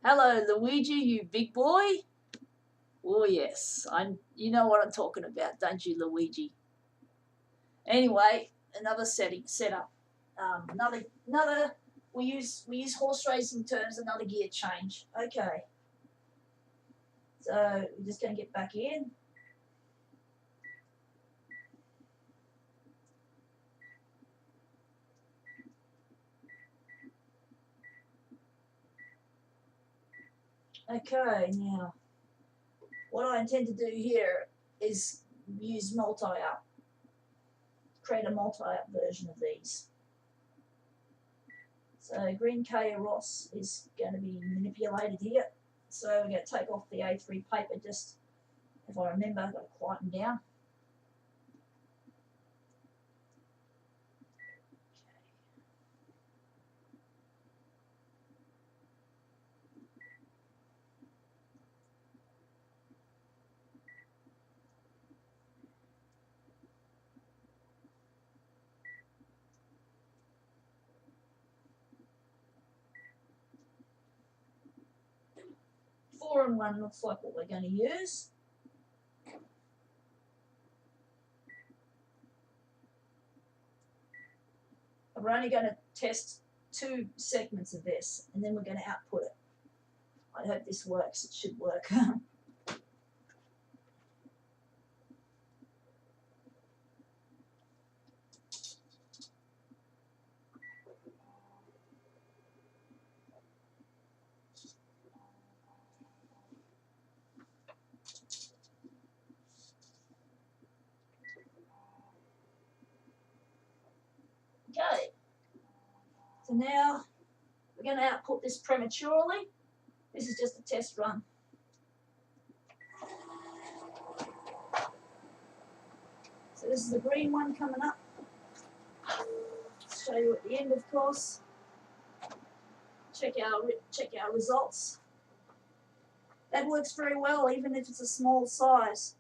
Hello, Luigi, you big boy. Oh yes, You know what I'm talking about, don't you, Luigi? Anyway, another setup. Another. We use horse racing terms. Another gear change. Okay, so we're just going to get back in. Okay, now what I intend to do here is use multi-up, create a multi-up version of these. So green K Ross is going to be manipulated here. So we're going to take off the A3 paper, just if I remember, I've got to quieten down. 4 and 1 looks like what we're going to use. We're only going to test 2 segments of this, and then we're going to output it. I hope this works. It should work. Okay. So now we're going to output this prematurely. This is just a test run. So this is the green one coming up. I'll show you at the end, of course. Check our results. That works very well, even if it's a small size.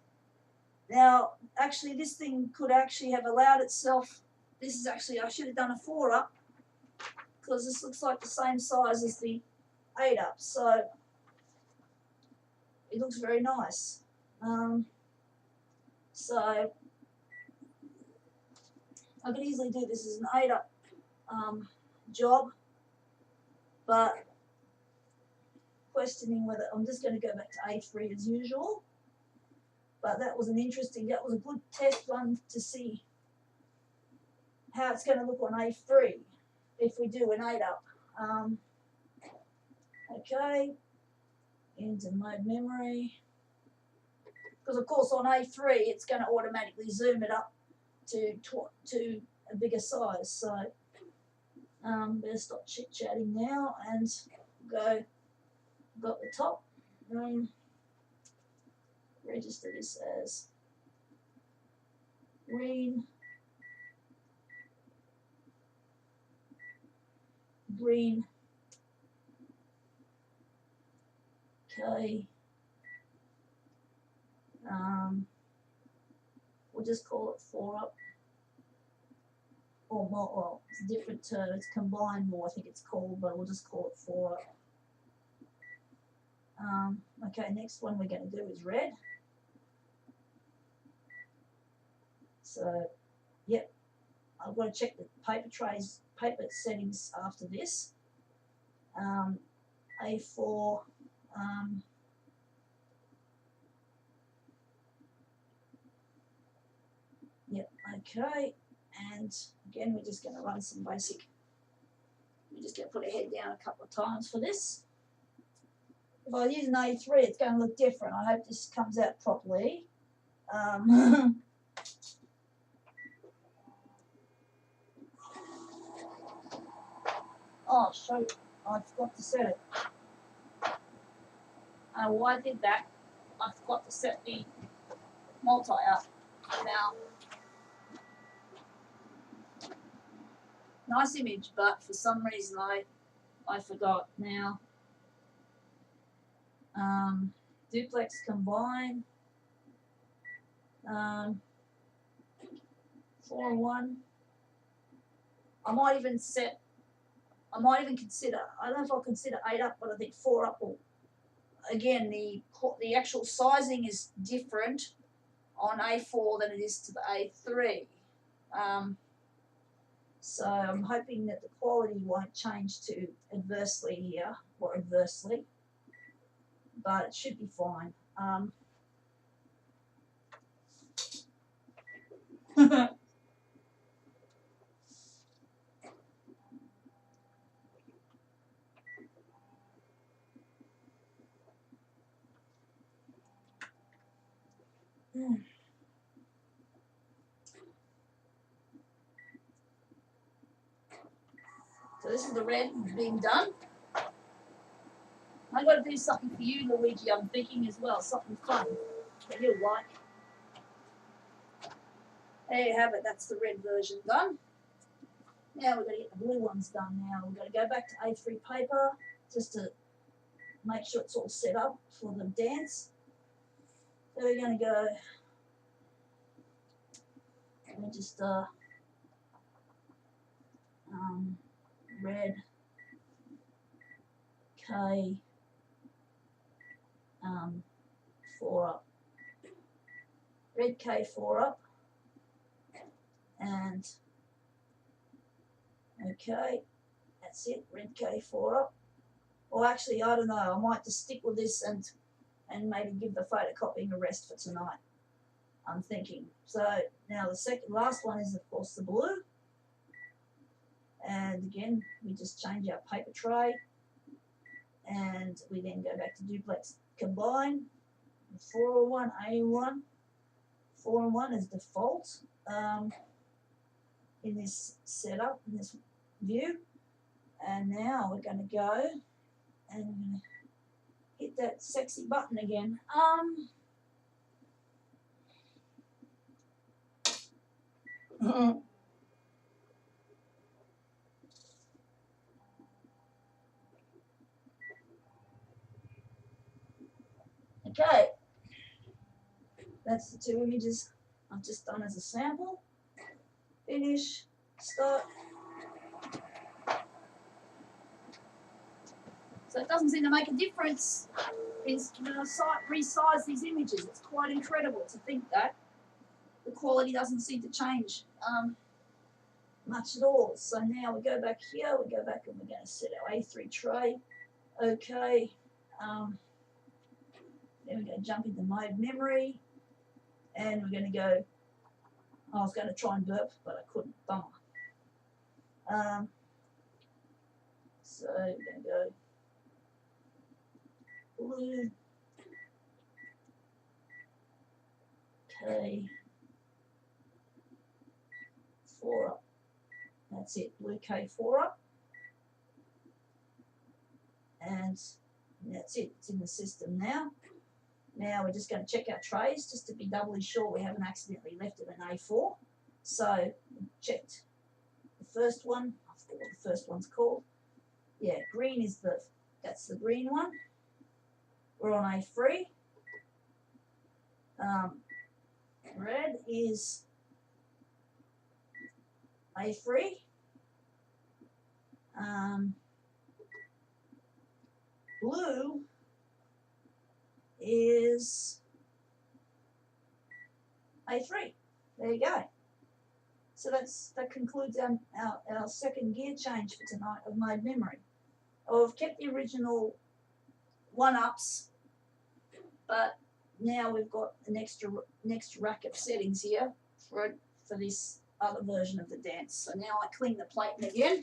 Now, actually, this thing could actually have allowed itself. This is actually, I should have done a 4-up, because this looks like the same size as the 8-up, so it looks very nice. So I could easily do this as an 8-up job, but questioning whether I'm just going to go back to A3 as usual. But that was a good test run to see how it's going to look on A3 if we do an 8-up. Okay, into mode memory. Because of course on A3 it's going to automatically zoom it up to a bigger size. So better stop chit chatting now and got the top. Register this as green, okay. We'll just call it 4-up. Or more, well, it's a different term. It's combined more, I think it's called, but we'll just call it 4-up. Okay, next one we're going to do is red. So, yep, I've got to check the paper settings after this. A4. Yep, okay. And again, we're just going to run some basic. We're just going to put a head down a couple of times for this. If I use an A3, it's going to look different. I hope this comes out properly. Oh, shoot, I forgot to set it. Why I did that, I forgot to set the multi-up. Now, nice image, but for some reason I forgot. Now, duplex combine, 4 and 1. I might even set I might even consider, I don't know if I'll consider 8 up, but I think 4 up will, again, the actual sizing is different on A4 than it is to the A3. So I'm hoping that the quality won't change to adversely here, or adversely, but it should be fine. So this is the red being done. I've got to do something for you, Luigi, I'm thinking as well, something fun that you'll like. There you have it, that's the red version done. Now we're going to get the blue ones done now. We're going to go back to A3 paper just to make sure it's all set up for the dance. So we're going to go, let me just, red, K, 4 up. Red K 4 up. And, okay, that's it, red K 4 up. Or actually, I don't know, I might just stick with this and maybe give the photocopying a rest for tonight, I'm thinking. So now the last one is, of course, the blue. And again, we just change our paper tray. And we then go back to duplex combine. 401, A1. 4 and 1 is default in this setup, in this view. And now we're going to go and we're going to hit that sexy button again. Okay, that's the 2 images I've just done as a sample. Finish, start. So it doesn't seem to make a difference when I resize these images. It's quite incredible to think that the quality doesn't seem to change much at all. So now we go back here, we go back and we're going to set our A3 tray. Okay. Then we're going to jump into mode memory. And we're going to go, I was going to try and burp, but I couldn't. Bummer. So we're going to go blue, K, 4 up. That's it, blue K 4 up. And that's it, it's in the system now. Now we're just going to check our trays just to be doubly sure we haven't accidentally left it in A4. So we checked the first one, I forget what the first one's called. Yeah, green is that's the green one. We're on A3. Red is A3. Blue is A3. There you go. So that concludes our second gear change for tonight of mode memory. I've kept the original 1-ups, but now we've got an extra rack of settings here for this other version of the dance. So now I clean the platen again.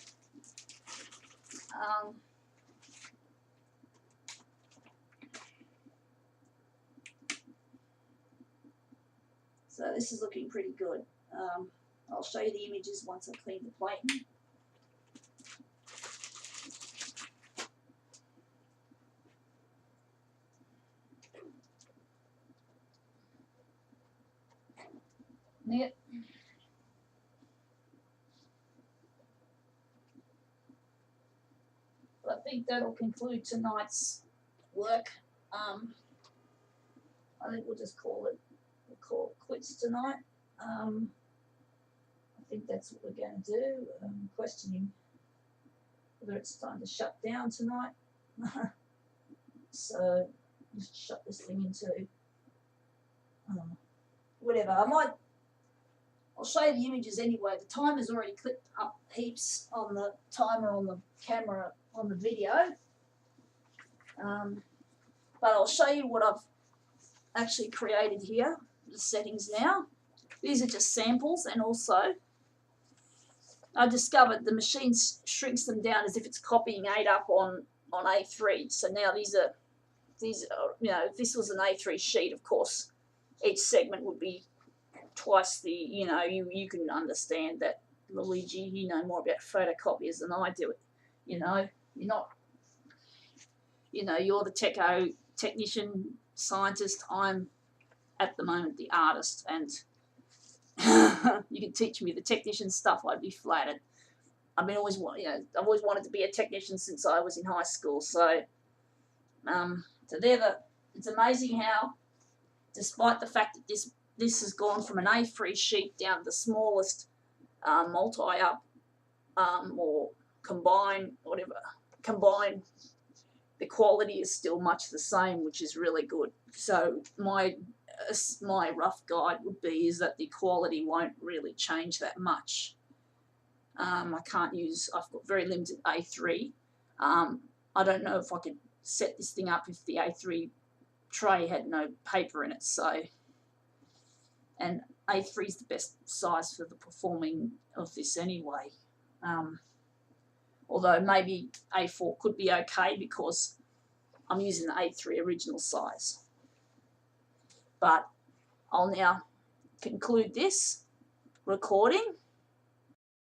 So this is looking pretty good. I'll show you the images once I clean the platen. Yep. I think that'll conclude tonight's work. I think we'll just call it quits tonight. I think that's what we're going to do. Questioning whether it's time to shut down tonight. So just shut this thing into whatever. I'll show you the images anyway. The timer's already clicked up heaps on the timer on the camera on the video. But I'll show you what I've actually created here, the settings now. These are just samples, and also I discovered the machine shrinks them down as if it's copying 8 up on A3. So now these are, you know, if this was an A3 sheet, of course, each segment would be twice the, you know, you can understand that, Luigi, you know more about photocopiers than I do. You know, you're not, you know, you're the technician, scientist. I'm, at the moment, the artist, and you can teach me the technician stuff, I'd be flattered. I've always wanted to be a technician since I was in high school. So, it's amazing how, despite the fact that this has gone from an A3 sheet down to the smallest multi-up or combine, the quality is still much the same, which is really good. So my rough guide would be is that the quality won't really change that much. I've got very limited A3. I don't know if I could set this thing up if the A3 tray had no paper in it. So, and A3 is the best size for the performing of this anyway. Although maybe A4 could be okay because I'm using the A3 original size. But I'll now conclude this recording.